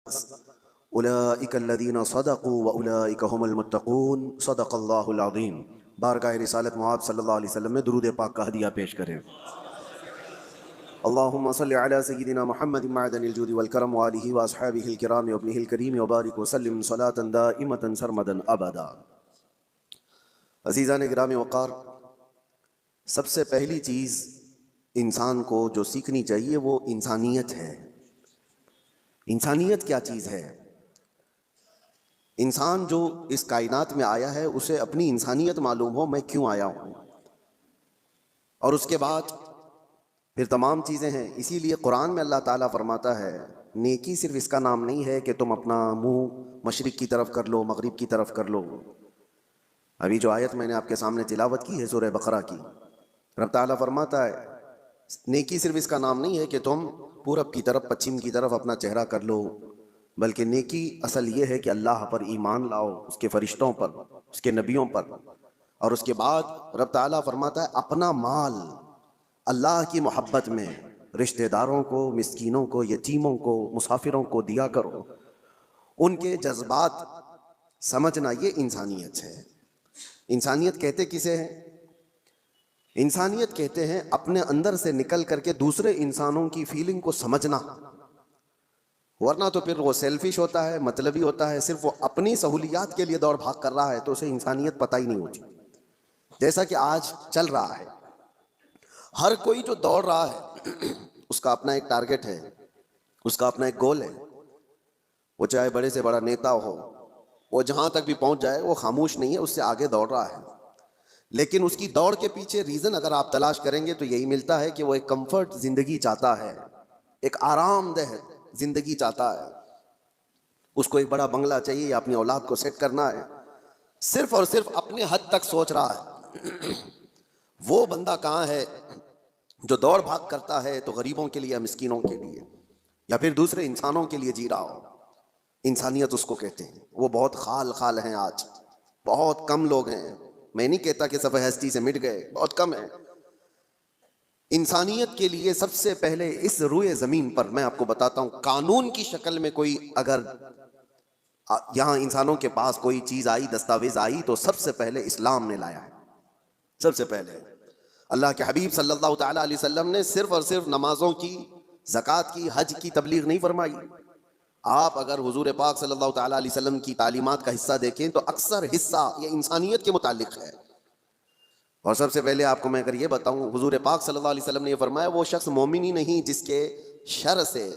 اولئک الذین صدقوا واولئک هم المتقون صدق اللہ العظیم۔ بارگاہ رسالت معاب صلی اللہ علیہ وسلم میں درود پاک کا ہدیہ پیش کریں۔ اللہم صلی علی سیدنا محمد معدن الجود والکرم وآلہ واصحابہ الکرام وابنہ الکریم وبارک وسلم صلاة دائمة سرمدا ابدا۔ عزیزان گرامی وقار، سب سے پہلی چیز انسان کو جو سیکھنی چاہیے وہ انسانیت ہے۔ انسانیت کیا چیز ہے؟ انسان جو اس کائنات میں آیا ہے اسے اپنی انسانیت معلوم ہو، میں کیوں آیا ہوں، اور اس کے بعد پھر تمام چیزیں ہیں۔ اسی لیے قرآن میں اللہ تعالیٰ فرماتا ہے نیکی صرف اس کا نام نہیں ہے کہ تم اپنا منہ مشرق کی طرف کر لو، مغرب کی طرف کر لو۔ ابھی جو آیت میں نے آپ کے سامنے تلاوت کی ہے سورہ بقرہ کی، رب تعالیٰ فرماتا ہے نیکی صرف اس کا نام نہیں ہے کہ تم پورب کی طرف پچھم کی طرف اپنا چہرہ کر لو، بلکہ نیکی اصل یہ ہے کہ اللہ پر ایمان لاؤ، اس کے فرشتوں پر، اس کے نبیوں پر، اور اس کے بعد رب تعالیٰ فرماتا ہے اپنا مال اللہ کی محبت میں رشتہ داروں کو، مسکینوں کو، یتیموں کو، مسافروں کو دیا کرو۔ ان کے جذبات سمجھنا، یہ انسانیت ہے۔ انسانیت کہتے کسے ہیں؟ انسانیت کہتے ہیں اپنے اندر سے نکل کر کے دوسرے انسانوں کی فیلنگ کو سمجھنا، ورنہ تو پھر وہ سیلفش ہوتا ہے، مطلبی ہوتا ہے، صرف وہ اپنی سہولیات کے لیے دوڑ بھاگ کر رہا ہے تو اسے انسانیت پتہ ہی نہیں ہوتی۔ جیسا کہ آج چل رہا ہے، ہر کوئی جو دوڑ رہا ہے اس کا اپنا ایک ٹارگٹ ہے، اس کا اپنا ایک گول ہے۔ وہ چاہے بڑے سے بڑا نیتا ہو، وہ جہاں تک بھی پہنچ جائے وہ خاموش نہیں ہے، اس سے آگے دوڑ رہا ہے۔ لیکن اس کی دوڑ کے پیچھے ریزن اگر آپ تلاش کریں گے تو یہی ملتا ہے کہ وہ ایک کمفرٹ زندگی چاہتا ہے، ایک آرام دہ زندگی چاہتا ہے۔ اس کو ایک بڑا بنگلہ چاہیے یا اپنی اولاد کو سیٹ کرنا ہے، صرف اور صرف اپنے حد تک سوچ رہا ہے۔ وہ بندہ کہاں ہے جو دوڑ بھاگ کرتا ہے تو غریبوں کے لیے، مسکینوں کے لیے، یا پھر دوسرے انسانوں کے لیے جی رہا ہو؟ انسانیت اس کو کہتے ہیں۔ وہ بہت خال ہیں، آج بہت کم لوگ ہیں۔ میں نہیں کہتا کہ صفحہ ہستی سے مٹ گئے، بہت کم ہیں۔ انسانیت کے لیے سب سے پہلے اس روئے زمین پر میں آپ کو بتاتا ہوں، قانون کی شکل میں کوئی اگر یہاں انسانوں کے پاس کوئی چیز آئی، دستاویز آئی، تو سب سے پہلے اسلام نے لایا ہے۔ سب سے پہلے اللہ کے حبیب صلی اللہ تعالیٰ علیہ وسلم نے صرف اور صرف نمازوں کی، زکوٰۃ کی، حج کی تبلیغ نہیں فرمائی۔ آپ اگر حضور پاک صلی اللہ تعالیٰ علیہ وسلم کی تعلیمات کا حصہ دیکھیں تو اکثر حصہ یہ انسانیت کے متعلق ہے۔ اور سب سے پہلے آپ کو میں اگر یہ بتاؤں، حضور پاک صلی اللہ علیہ وسلم نے یہ فرمایا وہ شخص مومن ہی نہیں جس کے شر سے